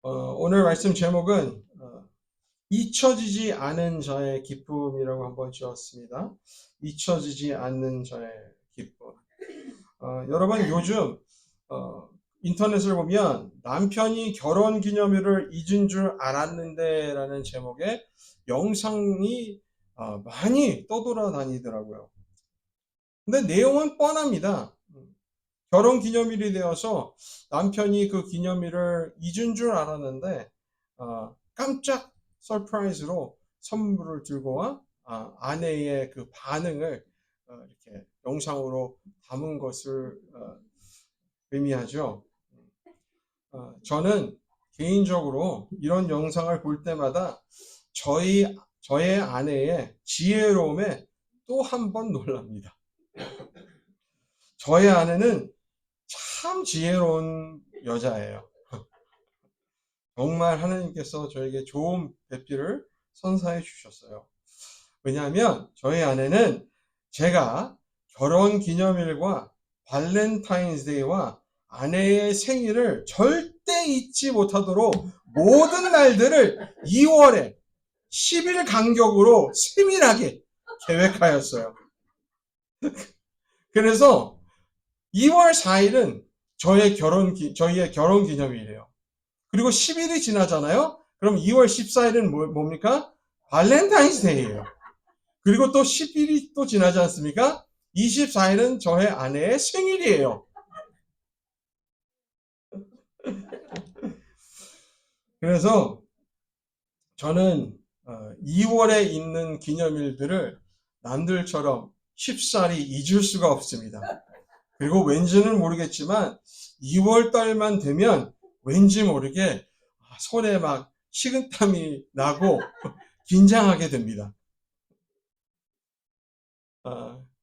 오늘 말씀 제목은 잊혀지지 않은 자의 기쁨이라고 한번 지었습니다. 잊혀지지 않는 자의 기쁨. 여러분 요즘 인터넷을 보면 남편이 결혼기념일을 잊은 줄 알았는데 라는 제목의 영상이 많이 떠돌아다니더라고요. 근데 내용은 뻔합니다. 결혼기념일이 되어서 남편이 그 기념일을 잊은 줄 알았는데 깜짝 서프라이즈로 선물을 들고 와 아내의 그 반응을 이렇게 영상으로 담은 것을 의미하죠. 저는 개인적으로 이런 영상을 볼 때마다 저의 아내의 지혜로움에 또 한 번 놀랍니다. 저의 아내는 참 지혜로운 여자예요. 정말 하나님께서 저에게 좋은 배필을 선사해 주셨어요. 왜냐하면 저희 아내는 제가 결혼 기념일과 발렌타인스데이와 아내의 생일을 절대 잊지 못하도록 모든 날들을 2월에 10일 간격으로 세밀하게 계획하였어요. 그래서 2월 4일은 저희의 결혼 기념일이에요. 그리고 10일이 지나잖아요. 그럼 2월 14일은 뭡니까? 발렌타인스데이예요. 그리고 또 10일이 또 지나지 않습니까? 24일은 저의 아내의 생일이에요. 그래서 저는 2월에 있는 기념일들을 남들처럼 쉽사리 잊을 수가 없습니다. 그리고 왠지는 모르겠지만 2월 달만 되면 왠지 모르게 손에 막 식은땀이 나고 긴장하게 됩니다.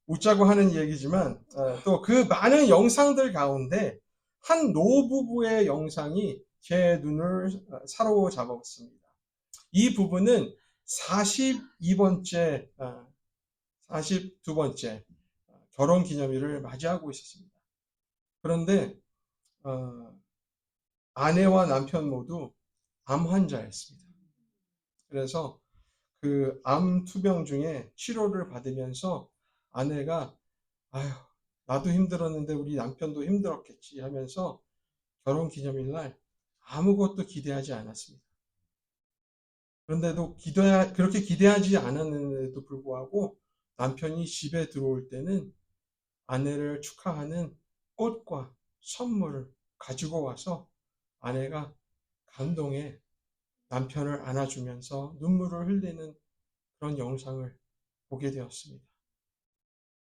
웃자고 하는 얘기지만 또 그 많은 영상들 가운데 한 노부부의 영상이 제 눈을 사로잡았습니다. 이 부부는 42번째, 42번째 결혼 기념일을 맞이하고 있었습니다. 그런데 아내와 남편 모두 암 환자였습니다. 그래서 그 암 투병 중에 치료를 받으면서 아내가 아휴 나도 힘들었는데 우리 남편도 힘들었겠지 하면서 결혼 기념일 날 아무것도 기대하지 않았습니다. 그런데도 그렇게 기대하지 않았는데도 불구하고 남편이 집에 들어올 때는 아내를 축하하는 꽃과 선물을 가지고 와서 아내가 감동에 남편을 안아주면서 눈물을 흘리는 그런 영상을 보게 되었습니다.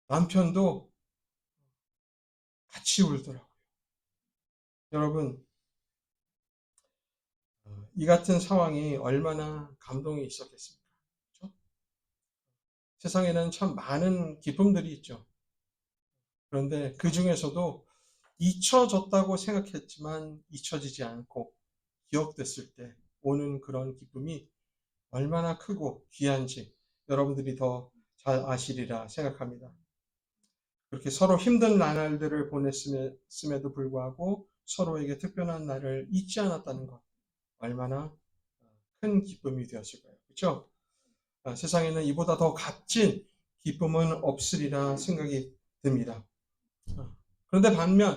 남편도 같이 울더라고요. 여러분, 이 같은 상황이 얼마나 감동이 있었겠습니까? 그렇죠? 세상에는 참 많은 기쁨들이 있죠. 그런데 그 중에서도 잊혀졌다고 생각했지만 잊혀지지 않고 기억됐을 때 오는 그런 기쁨이 얼마나 크고 귀한지 여러분들이 더 잘 아시리라 생각합니다. 그렇게 서로 힘든 나날들을 보냈음에도 불구하고 서로에게 특별한 날을 잊지 않았다는 것 얼마나 큰 기쁨이 되었을까요? 그렇죠? 세상에는 이보다 더 값진 기쁨은 없으리라 생각이 듭니다. 그런데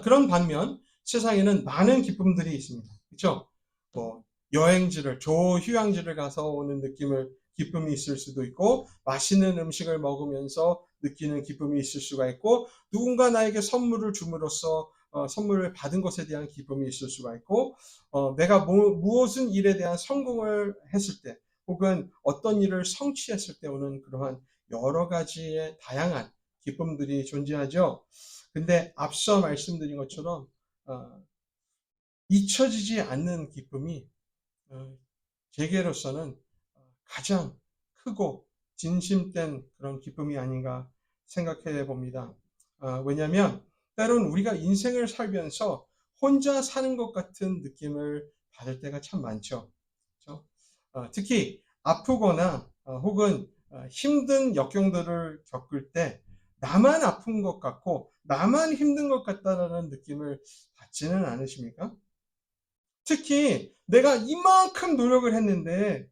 그런 반면 세상에는 많은 기쁨들이 있습니다. 그렇죠? 뭐 여행지를 조휴양지를 가서 오는 기쁨이 있을 수도 있고 맛있는 음식을 먹으면서 느끼는 기쁨이 있을 수가 있고 누군가 나에게 선물을 줌으로써 선물을 받은 것에 대한 기쁨이 있을 수가 있고 내가 무엇은 일에 대한 성공을 했을 때 혹은 어떤 일을 성취했을 때 오는 그러한 여러 가지의 다양한 기쁨들이 존재하죠. 근데 앞서 말씀드린 것처럼 잊혀지지 않는 기쁨이 제게로서는 가장 크고 진심된 그런 기쁨이 아닌가 생각해 봅니다. 왜냐하면 때론 우리가 인생을 살면서 혼자 사는 것 같은 느낌을 받을 때가 참 많죠. 그렇죠? 특히 아프거나 혹은 힘든 역경들을 겪을 때 나만 아픈 것 같고 나만 힘든 것 같다라는 느낌을 받지는 않으십니까? 특히 내가 이만큼 노력을 했는데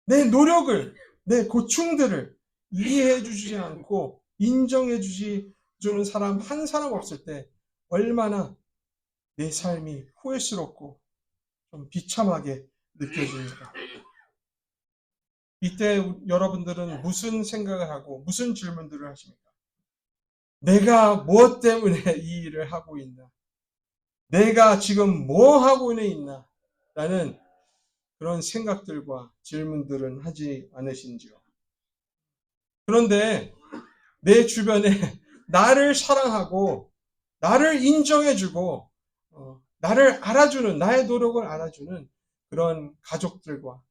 내 노력을, 내 고충들을 이해해 주지 않고 인정해 주는 사람 한 사람 없을 때 얼마나 내 삶이 후회스럽고 좀 비참하게 느껴집니다. 이때 여러분들은 무슨 생각을 하고 무슨 질문들을 하십니까? 내가 무엇 때문에 이 일을 하고 있나? 내가 지금 뭐 하고 있나? 라는 그런 생각들과 질문들은 하지 않으신지요? 그런데 내 주변에 나를 사랑하고 나를 인정해주고 나를 알아주는, 나의 노력을 알아주는 그런 가족들과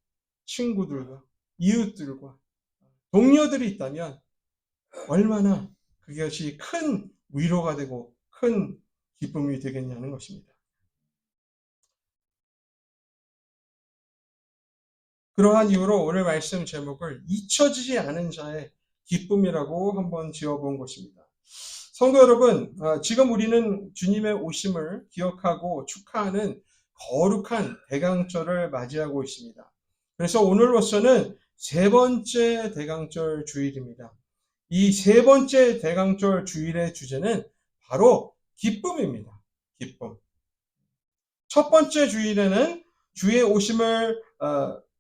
친구들과 이웃들과 동료들이 있다면 얼마나 그것이 큰 위로가 되고 큰 기쁨이 되겠냐는 것입니다. 그러한 이유로 오늘 말씀 제목을 잊혀지지 않은 자의 기쁨이라고 한번 지어본 것입니다. 성도 여러분, 지금 우리는 주님의 오심을 기억하고 축하하는 거룩한 대강절을 맞이하고 있습니다. 그래서 오늘로서는 세 번째 대강절 주일입니다. 이 세 번째 대강절 주일의 주제는 바로 기쁨입니다. 기쁨. 첫 번째 주일에는 주의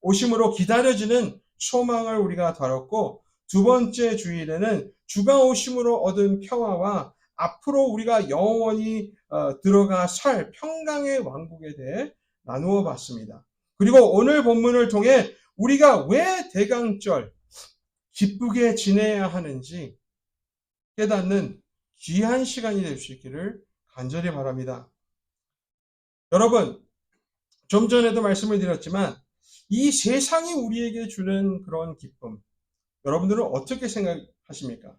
오심으로 기다려지는 소망을 우리가 다뤘고, 두 번째 주일에는 주가 오심으로 얻은 평화와 앞으로 우리가 영원히 들어가 살 평강의 왕국에 대해 나누어 봤습니다. 그리고 오늘 본문을 통해 우리가 왜 대강절 기쁘게 지내야 하는지 깨닫는 귀한 시간이 될 수 있기를 간절히 바랍니다. 여러분, 좀 전에도 말씀을 드렸지만 이 세상이 우리에게 주는 그런 기쁨, 여러분들은 어떻게 생각하십니까?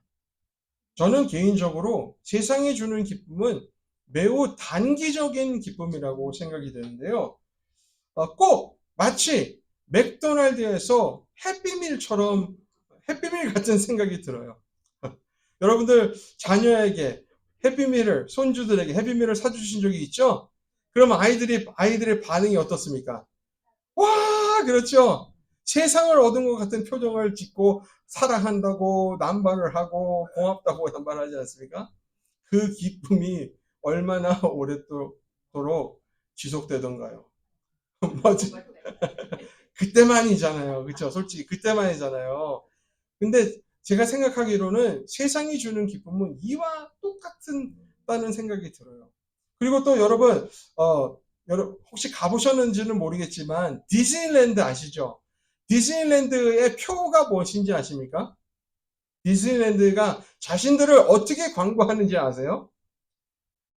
저는 개인적으로 세상이 주는 기쁨은 매우 단기적인 기쁨이라고 생각이 되는데요. 꼭 마치 맥도날드에서 해피밀처럼 해피밀 같은 생각이 들어요. 여러분들 자녀에게 해피밀을, 손주들에게 해피밀을 사주신 적이 있죠? 그러면 아이들의 반응이 어떻습니까? 와, 그렇죠. 세상을 얻은 것 같은 표정을 짓고 사랑한다고 남발을 하고 고맙다고 남발하지 않습니까? 그 기쁨이 얼마나 오랫도록 지속되던가요? 맞아. 그때만이잖아요. 그렇죠? 솔직히 그때만이잖아요. 근데 제가 생각하기로는 세상이 주는 기쁨은 이와 똑같다는 생각이 들어요. 그리고 또 여러분, 혹시 가보셨는지는 모르겠지만 디즈니랜드 아시죠? 디즈니랜드의 표가 무엇인지 아십니까? 디즈니랜드가 자신들을 어떻게 광고하는지 아세요?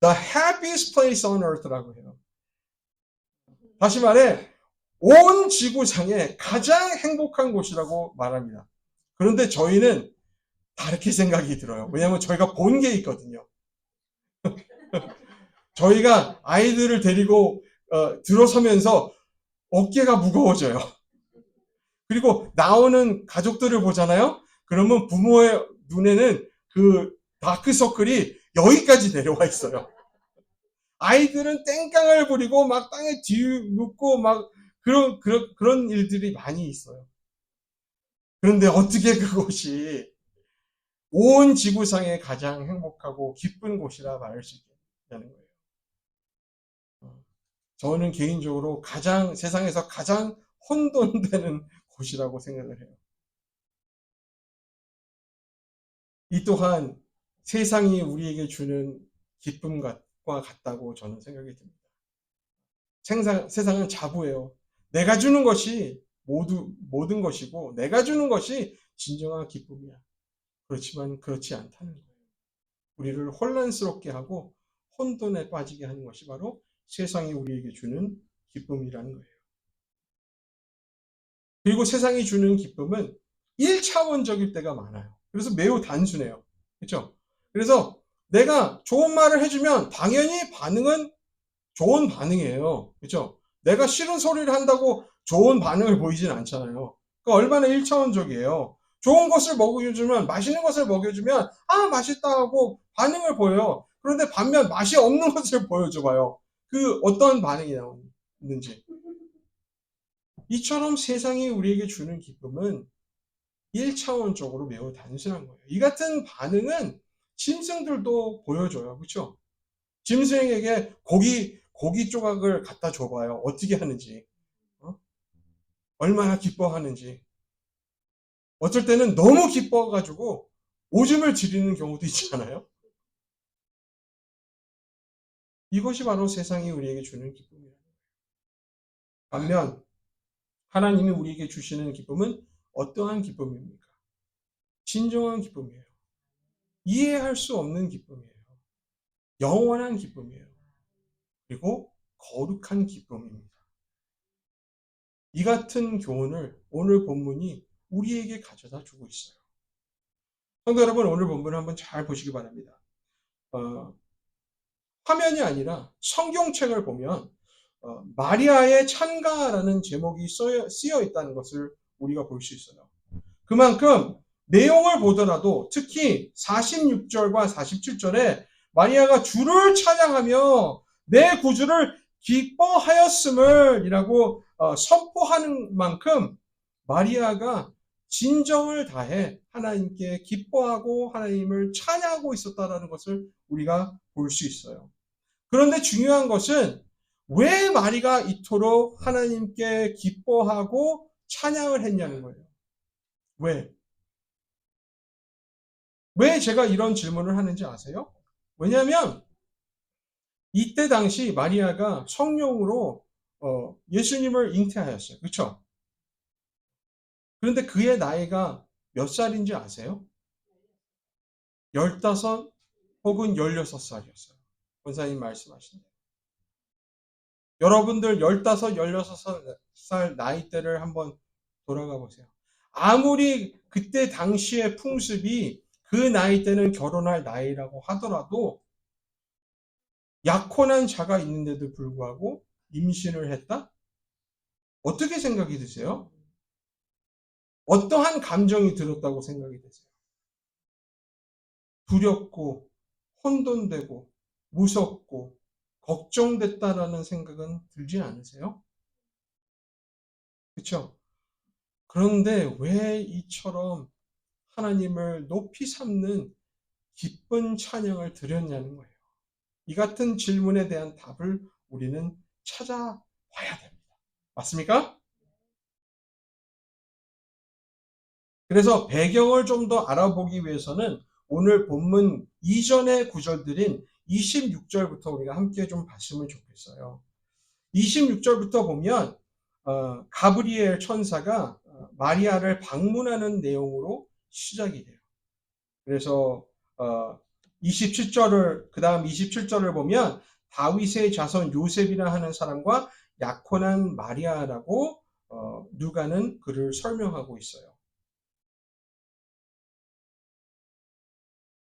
The happiest place on earth라고 해요. 다시 말해, 온 지구상에 가장 행복한 곳이라고 말합니다. 그런데 저희는 다르게 생각이 들어요. 왜냐하면 저희가 본 게 있거든요. 저희가 아이들을 데리고 들어서면서 어깨가 무거워져요. 그리고 나오는 가족들을 보잖아요. 그러면 부모의 눈에는 그 다크서클이 여기까지 내려와 있어요. 아이들은 땡깡을 부리고 막 땅에 뒤눕고 막 그런 일들이 많이 있어요. 그런데 어떻게 그곳이 온 지구상에 가장 행복하고 기쁜 곳이라 말할 수 있냐는 거예요. 저는 개인적으로 세상에서 가장 혼돈되는 곳이라고 생각을 해요. 이 또한 세상이 우리에게 주는 기쁨과 같다고 저는 생각이 듭니다. 세상은 자부예요. 내가 주는 것이 모든 것이고, 내가 주는 것이 진정한 기쁨이야. 그렇지만 그렇지 않다는 거예요. 우리를 혼란스럽게 하고 혼돈에 빠지게 하는 것이 바로 세상이 우리에게 주는 기쁨이라는 거예요. 그리고 세상이 주는 기쁨은 1차원적일 때가 많아요. 그래서 매우 단순해요. 그렇죠? 그래서 내가 좋은 말을 해주면 당연히 반응은 좋은 반응이에요. 그렇죠? 내가 싫은 소리를 한다고 좋은 반응을 보이진 않잖아요. 그러니까 얼마나 1차원적이에요. 좋은 것을 먹여주면, 맛있는 것을 먹여주면, 아, 맛있다 하고 반응을 보여요. 그런데 반면 맛이 없는 것을 보여줘봐요. 그 어떤 반응이 나오니? 있는지. 이처럼 세상이 우리에게 주는 기쁨은 1차원적으로 매우 단순한 거예요. 이 같은 반응은 짐승들도 보여줘요. 그렇죠? 짐승에게 고기 조각을 갖다 줘봐요. 어떻게 하는지. 어? 얼마나 기뻐하는지. 어쩔 때는 너무 기뻐가지고 오줌을 지르는 경우도 있잖아요. 이것이 바로 세상이 우리에게 주는 기쁨이에요. 반면 하나님이 우리에게 주시는 기쁨은 어떠한 기쁨입니까? 진정한 기쁨이에요. 이해할 수 없는 기쁨이에요. 영원한 기쁨이에요. 그리고 거룩한 기쁨입니다. 이 같은 교훈을 오늘 본문이 우리에게 가져다 주고 있어요. 성도 여러분, 오늘 본문을 한번 잘 보시기 바랍니다. 화면이 아니라 성경책을 보면 마리아의 찬가라는 제목이 쓰여 있다는 것을 우리가 볼 수 있어요. 그만큼 내용을 보더라도 특히 46절과 47절에 마리아가 주를 찬양하며 내 구주를 기뻐하였음을 이라고 선포하는 만큼 마리아가 진정을 다해 하나님께 기뻐하고 하나님을 찬양하고 있었다는 것을 우리가 볼 수 있어요. 그런데 중요한 것은 왜 마리아가 이토록 하나님께 기뻐하고 찬양을 했냐는 거예요. 왜? 왜 제가 이런 질문을 하는지 아세요? 왜냐하면 이때 당시 마리아가 성령으로 예수님을 잉태하였어요. 그렇죠? 그런데 그의 나이가 몇 살인지 아세요? 15 혹은 16살이었어요. 권사님 말씀하신 대로. 여러분들 15, 16살 나이대를 한번 돌아가 보세요. 아무리 그때 당시의 풍습이 그 나이대는 결혼할 나이라고 하더라도 약혼한 자가 있는데도 불구하고 임신을 했다? 어떻게 생각이 드세요? 어떠한 감정이 들었다고 생각이 되세요? 두렵고 혼돈되고 무섭고 걱정됐다라는 생각은 들지 않으세요? 그렇죠? 그런데 왜 이처럼 하나님을 높이 삼는 기쁜 찬양을 드렸냐는 거예요. 이 같은 질문에 대한 답을 우리는 찾아봐야 됩니다. 맞습니까? 그래서 배경을 좀 더 알아보기 위해서는 오늘 본문 이전의 구절들인 26절부터 우리가 함께 좀 봤으면 좋겠어요. 26절부터 보면 가브리엘 천사가 마리아를 방문하는 내용으로 시작이 돼요. 그래서 27절을 그다음 27절을 보면 다윗의 자손 요셉이라 하는 사람과 약혼한 마리아라고 누가는 그를 설명하고 있어요.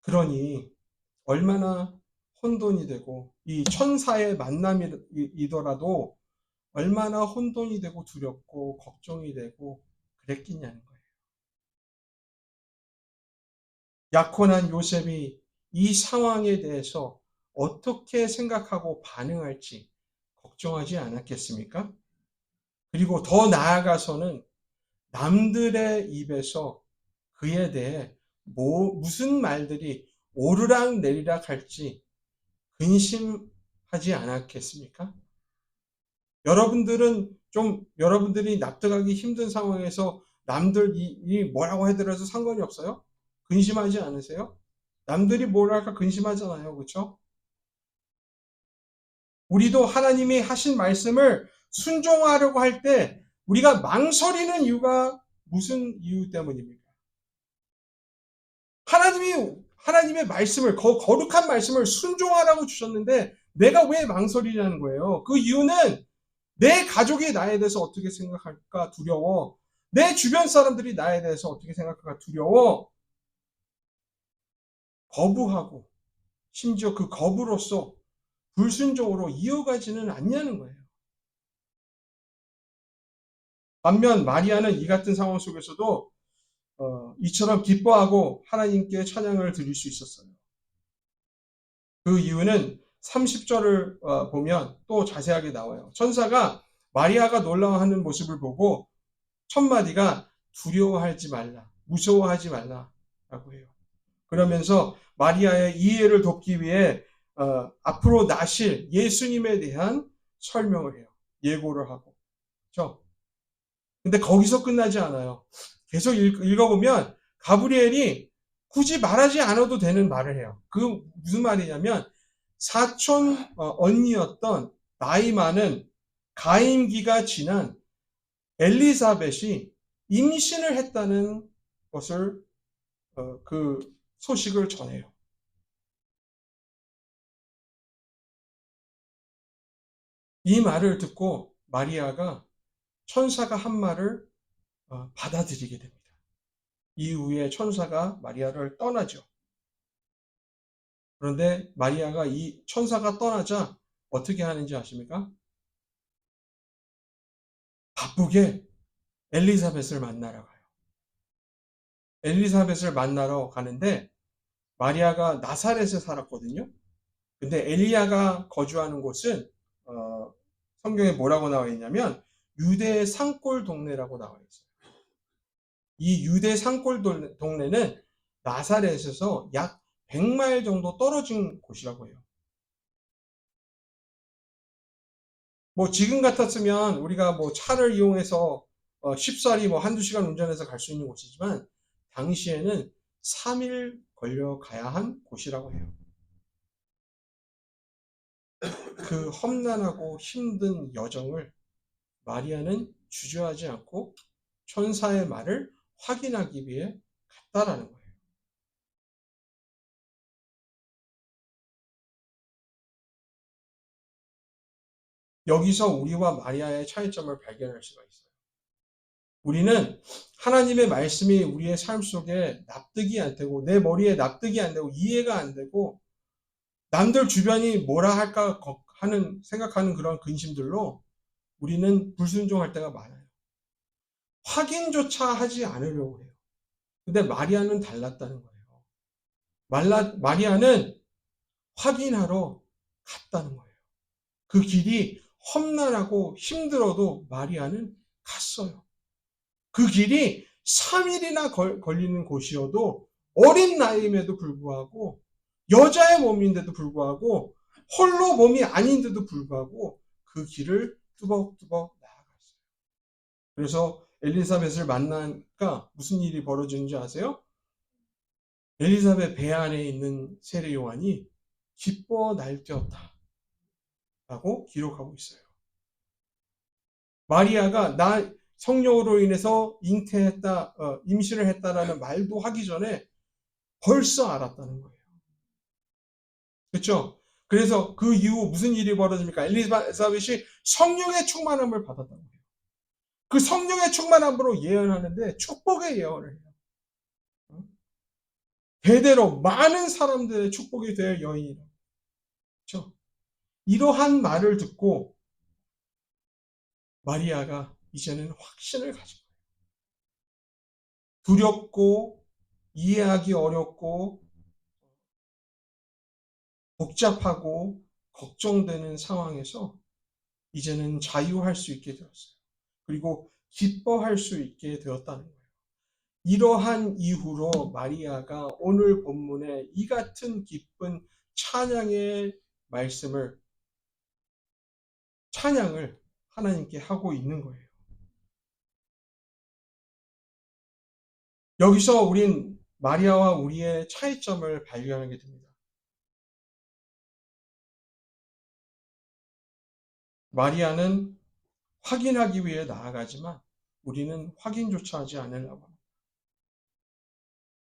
그러니 얼마나 혼돈이 되고 이 천사의 만남이더라도 얼마나 혼돈이 되고 두렵고 걱정이 되고 그랬겠냐는 거예요. 약혼한 요셉이 이 상황에 대해서 어떻게 생각하고 반응할지 걱정하지 않았겠습니까? 그리고 더 나아가서는 남들의 입에서 그에 대해 무슨 말들이 오르락 내리락 할지 근심하지 않았겠습니까? 여러분들이 납득하기 힘든 상황에서 남들이 뭐라고 해더라도 상관이 없어요? 근심하지 않으세요? 남들이 뭐랄까 근심하잖아요. 그렇죠? 우리도 하나님이 하신 말씀을 순종하려고 할 때 우리가 망설이는 이유가 무슨 이유 때문입니까? 하나님의 말씀을 거룩한 말씀을 순종하라고 주셨는데 내가 왜 망설이냐는 거예요. 그 이유는 내 가족이 나에 대해서 어떻게 생각할까 두려워. 내 주변 사람들이 나에 대해서 어떻게 생각할까 두려워. 거부하고 심지어 그 거부로서 불순종으로 이어가지는 않냐는 거예요. 반면 마리아는 이 같은 상황 속에서도 이처럼 기뻐하고 하나님께 찬양을 드릴 수 있었어요. 그 이유는 30절을 보면 또 자세하게 나와요. 천사가 마리아가 놀라워하는 모습을 보고 첫 마디가 두려워하지 말라, 무서워하지 말라라고 해요. 그러면서 마리아의 이해를 돕기 위해 앞으로 나실 예수님에 대한 설명을 해요. 예고를 하고. 그렇죠? 근데 거기서 끝나지 않아요. 계속 읽어보면 가브리엘이 굳이 말하지 않아도 되는 말을 해요. 그 무슨 말이냐면 사촌 언니였던 나이 많은 가임기가 지난 엘리사벳이 임신을 했다는 것을 그 소식을 전해요. 이 말을 듣고 마리아가 천사가 한 말을 받아들이게 됩니다. 이후에 천사가 마리아를 떠나죠. 그런데 마리아가 이 천사가 떠나자 어떻게 하는지 아십니까? 바쁘게 엘리사벳을 만나러 가요. 엘리사벳을 만나러 가는데 마리아가 나사렛에 살았거든요. 근데 엘리야가 거주하는 곳은 성경에 뭐라고 나와 있냐면 유대 산골 동네라고 나와 있어요. 이 유대 산골 동네는 나사렛에서 약 100마일 정도 떨어진 곳이라고 해요. 뭐 지금 같았으면 우리가 뭐 차를 이용해서 쉽사리 뭐 한두 시간 운전해서 갈 수 있는 곳이지만 당시에는 3일 걸려 가야 한 곳이라고 해요. 그 험난하고 힘든 여정을 마리아는 주저하지 않고 천사의 말을 확인하기 위해 갔다라는 거예요. 여기서 우리와 마리아의 차이점을 발견할 수가 있어요. 우리는 하나님의 말씀이 우리의 삶 속에 납득이 안 되고 내 머리에 납득이 안 되고 이해가 안 되고 남들 주변이 뭐라 할까 하는 생각하는 그런 근심들로 우리는 불순종할 때가 많아요. 확인조차 하지 않으려고 해요. 근데 마리아는 달랐다는 거예요. 마리아는 확인하러 갔다는 거예요. 그 길이 험난하고 힘들어도 마리아는 갔어요. 그 길이 3일이나 걸리는 곳이어도 어린 나이임에도 불구하고 여자의 몸인데도 불구하고 홀로 몸이 아닌데도 불구하고 그 길을 뚜벅뚜벅 나아갔어요. 그래서 엘리사벳을 만나니까 무슨 일이 벌어지는지 아세요? 엘리사벳 배 안에 있는 세례 요한이 기뻐 날뛰었다 라고 기록하고 있어요. 마리아가 나 성령으로 인해서 잉태했다, 임신을 했다라는 말도 하기 전에 벌써 알았다는 거예요. 그렇죠? 그래서 그 이후 무슨 일이 벌어집니까? 엘리사벳이 성령의 충만함을 받았다는 거예요. 그 성령의 충만함으로 예언하는데 축복의 예언을 해요. 대대로 많은 사람들의 축복이 될 여인이다. 그렇죠? 이러한 말을 듣고 마리아가 이제는 확신을 가지고 두렵고 이해하기 어렵고 복잡하고 걱정되는 상황에서 이제는 자유할 수 있게 되었어요. 그리고 기뻐할 수 있게 되었다는 거예요. 이러한 이후로 마리아가 오늘 본문에 이 같은 기쁜 찬양을 하나님께 하고 있는 거예요. 여기서 우린 마리아와 우리의 차이점을 발견하게 됩니다. 마리아는 확인하기 위해 나아가지만 우리는 확인조차 하지 않으려고 합니다.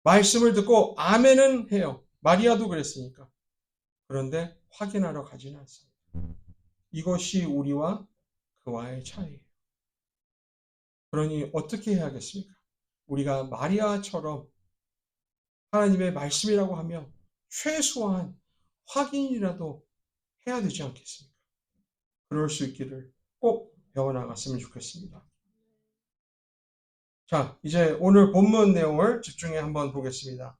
말씀을 듣고 아멘은 해요. 마리아도 그랬으니까. 그런데 확인하러 가지는 않습니다. 이것이 우리와 그와의 차이예요. 그러니 어떻게 해야겠습니까? 우리가 마리아처럼 하나님의 말씀이라고 하면 최소한 확인이라도 해야 되지 않겠습니까? 그럴 수 있기를 꼭 배워나갔으면 좋겠습니다. 자, 이제 오늘 본문 내용을 집중해 한번 보겠습니다.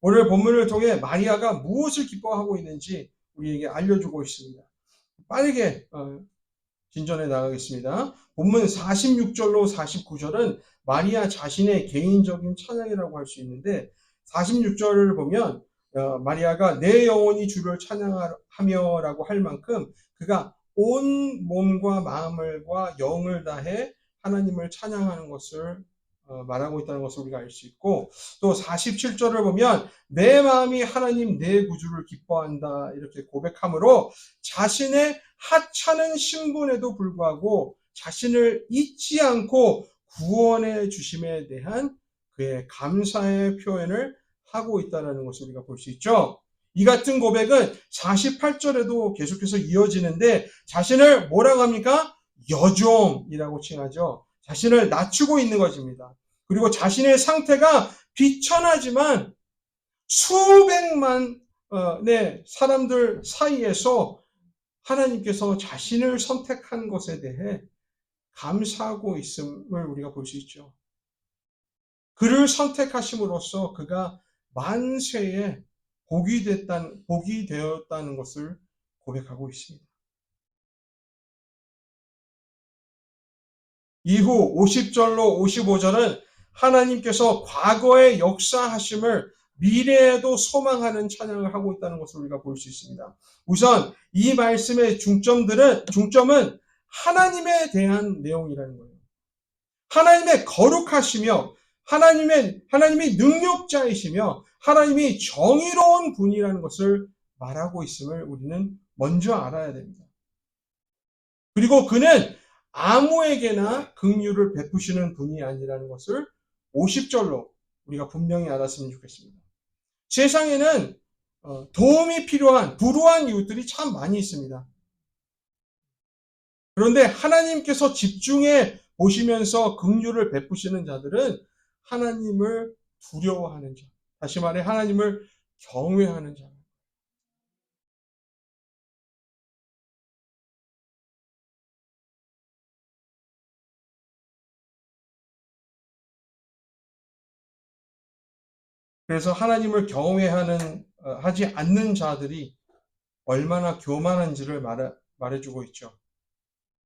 오늘 본문을 통해 마리아가 무엇을 기뻐하고 있는지 우리에게 알려주고 있습니다. 빠르게 진전해 나가겠습니다. 본문 46절로 49절은 마리아 자신의 개인적인 찬양이라고 할 수 있는데 46절을 보면 마리아가 내 영혼이 주를 찬양하며라고 할 만큼 그가 온 몸과 마음과 영을 다해 하나님을 찬양하는 것을 말하고 있다는 것을 우리가 알 수 있고 또 47절을 보면 내 마음이 하나님 내 구주를 기뻐한다 이렇게 고백하므로 자신의 하찮은 신분에도 불구하고 자신을 잊지 않고 구원해 주심에 대한 그의 감사의 표현을 하고 있다는 것을 우리가 볼 수 있죠. 이 같은 고백은 48절에도 계속해서 이어지는데 자신을 뭐라고 합니까? 여종이라고 칭하죠. 자신을 낮추고 있는 것입니다. 그리고 자신의 상태가 비천하지만 수백만 사람들 사이에서 하나님께서 자신을 선택한 것에 대해 감사하고 있음을 우리가 볼 수 있죠. 그를 선택하심으로써 그가 만세에 복이 되었다는 것을 고백하고 있습니다. 이후 50절로 55절은 하나님께서 과거의 역사하심을 미래에도 소망하는 찬양을 하고 있다는 것을 우리가 볼 수 있습니다. 우선 이 말씀의 중점은 하나님에 대한 내용이라는 거예요. 하나님의 거룩하시며 하나님이 능력자이시며 하나님이 정의로운 분이라는 것을 말하고 있음을 우리는 먼저 알아야 됩니다. 그리고 그는 아무에게나 긍휼을 베푸시는 분이 아니라는 것을 50절로 우리가 분명히 알았으면 좋겠습니다. 세상에는 도움이 필요한 불우한 이웃들이 참 많이 있습니다. 그런데 하나님께서 집중해 보시면서 긍휼을 베푸시는 자들은 하나님을 두려워하는 자, 다시 말해 하나님을 경외하는 자. 그래서 하나님을 하지 않는 자들이 얼마나 교만한지를 말해주고 있죠.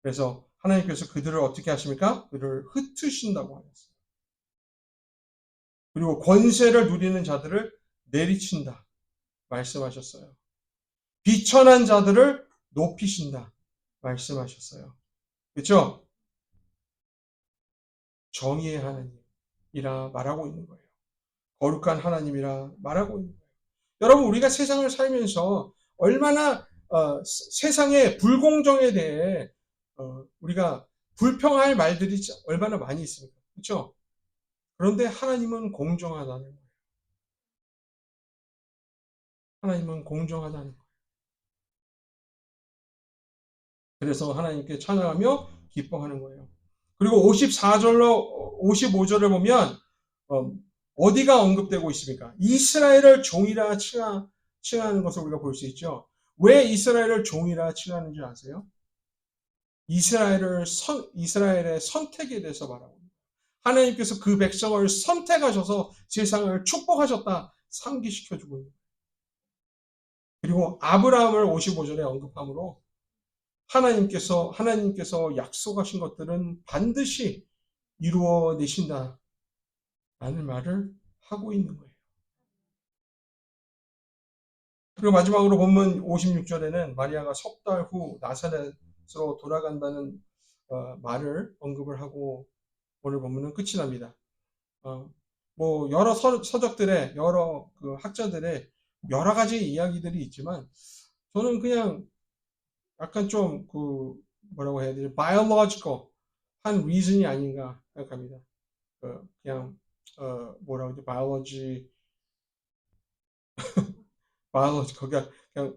그래서 하나님께서 그들을 어떻게 하십니까? 그들을 흩으신다고 하셨어요. 그리고 권세를 누리는 자들을 내리친다 말씀하셨어요. 비천한 자들을 높이신다 말씀하셨어요. 그렇죠? 정의의 하나님이라 말하고 있는 거예요. 거룩한 하나님이라 말하고 있는 거예요. 여러분 우리가 세상을 살면서 얼마나 세상의 불공정에 대해 우리가 불평할 말들이 얼마나 많이 있습니까? 그렇죠? 그런데 하나님은 공정하다는 거예요. 하나님은 공정하다는 거예요. 그래서 하나님께 찬양하며 기뻐하는 거예요. 그리고 54절로 55절을 보면 어디가 언급되고 있습니까? 이스라엘을 종이라 칭하는 것을 우리가 볼 수 있죠. 왜 이스라엘을 종이라 칭하는지 아세요? 이스라엘의 선택에 대해서 말하고 있습니다. 하나님께서 그 백성을 선택하셔서 세상을 축복하셨다 상기시켜주고 있습니다. 그리고 아브라함을 55절에 언급함으로 하나님께서 약속하신 것들은 반드시 이루어내신다 라는 말을 하고 있는 거예요. 그리고 마지막으로 본문 56절에는 마리아가 석 달 후 나사렛으로 돌아간다는 말을 언급을 하고 오늘 본문은 끝이 납니다. 여러 서적들의 여러 그 학자들의 여러 가지 이야기들이 있지만 저는 그냥 약간 좀 뭐라고 해야 되지? biological 한 reason이 아닌가 생각합니다. 그냥 뭐라고 하지? biology 그냥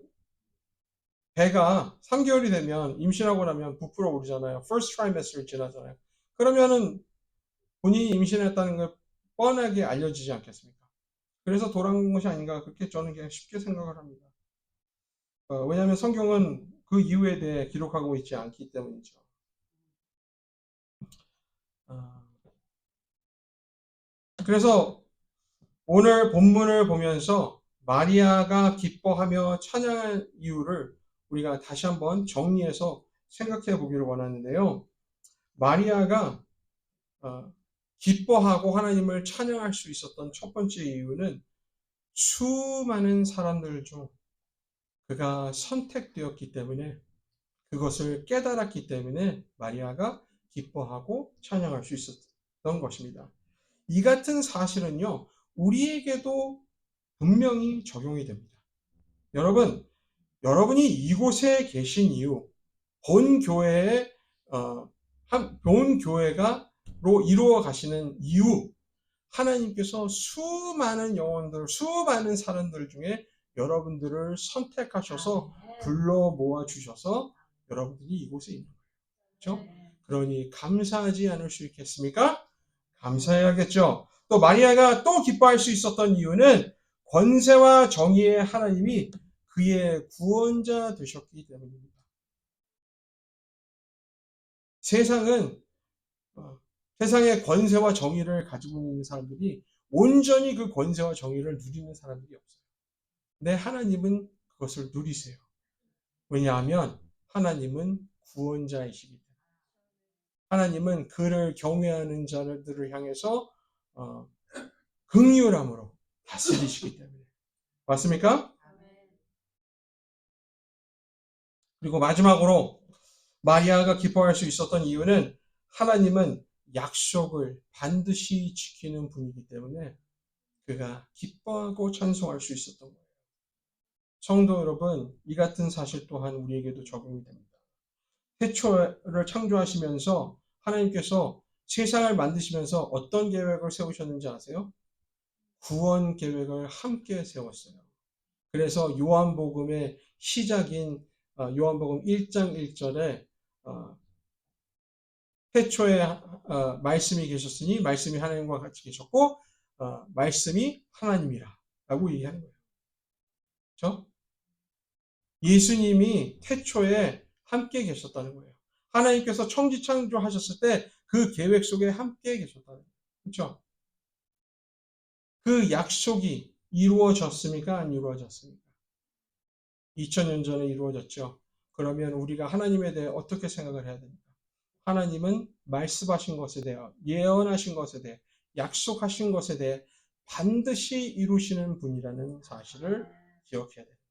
배가 3개월이 되면 임신하고 나면 부풀어 오르잖아요. first trimester를 지나잖아요. 그러면은 본인이 임신했다는 걸 뻔하게 알려지지 않겠습니까? 그래서 돌아간 것이 아닌가 그렇게 저는 그냥 쉽게 생각을 합니다. 왜냐하면 성경은 그 이유에 대해 기록하고 있지 않기 때문이죠. 그래서 오늘 본문을 보면서 마리아가 기뻐하며 찬양할 이유를 우리가 다시 한번 정리해서 생각해 보기를 원하는데요. 마리아가 기뻐하고 하나님을 찬양할 수 있었던 첫 번째 이유는 수많은 사람들 중 그가 선택되었기 때문에, 그것을 깨달았기 때문에 마리아가 기뻐하고 찬양할 수 있었던 것입니다. 이 같은 사실은요, 우리에게도 분명히 적용이 됩니다. 여러분이 이곳에 계신 이유, 본 교회에 본 교회가로 이루어 가시는 이유, 하나님께서 수많은 영혼들, 수많은 사람들 중에 여러분들을 선택하셔서 불러 모아 주셔서 여러분들이 이곳에 있는 거예요. 그렇죠? 그러니 감사하지 않을 수 있겠습니까? 감사해야겠죠. 또 마리아가 또 기뻐할 수 있었던 이유는 권세와 정의의 하나님이 그의 구원자 되셨기 때문입니다. 세상은 세상의 권세와 정의를 가지고 있는 사람들이 온전히 그 권세와 정의를 누리는 사람들이 없어요. 근데 하나님은 그것을 누리세요. 왜냐하면 하나님은 구원자이시기 때문에. 하나님은 그를 경외하는 자들을 향해서 긍휼함으로 다스리시기 때문에. 맞습니까? 그리고 마지막으로 마리아가 기뻐할 수 있었던 이유는 하나님은 약속을 반드시 지키는 분이기 때문에 그가 기뻐하고 찬송할 수 있었던 거예요. 성도 여러분, 이 같은 사실 또한 우리에게도 적용이 됩니다. 태초를 창조하시면서 하나님께서 세상을 만드시면서 어떤 계획을 세우셨는지 아세요? 구원 계획을 함께 세웠어요. 그래서 요한복음의 시작인 요한복음 1장 1절에 태초에 말씀이 계셨으니 말씀이 하나님과 같이 계셨고 말씀이 하나님이라 라고 얘기하는 거예요. 그렇죠? 예수님이 태초에 함께 계셨다는 거예요. 하나님께서 천지 창조하셨을 때 그 계획 속에 함께 계셨다는 거예요. 그렇죠? 그 약속이 이루어졌습니까? 안 이루어졌습니까? 2000년 전에 이루어졌죠. 그러면 우리가 하나님에 대해 어떻게 생각을 해야 됩니까? 하나님은 말씀하신 것에 대해, 예언하신 것에 대해, 약속하신 것에 대해 반드시 이루시는 분이라는 사실을 기억해야 됩니다.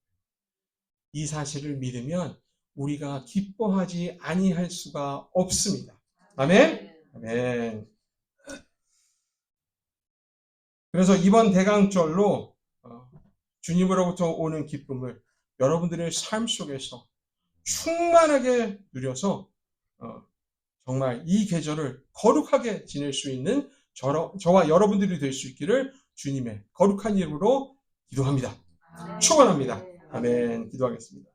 이 사실을 믿으면 우리가 기뻐하지 아니할 수가 없습니다. 아멘? 아멘. 그래서 이번 대강절로 주님으로부터 오는 기쁨을 여러분들의 삶 속에서 충만하게 누려서 정말 이 계절을 거룩하게 지낼 수 있는 저와 여러분들이 될 수 있기를 주님의 거룩한 이름으로 기도합니다. 축원합니다. 아멘. 기도하겠습니다.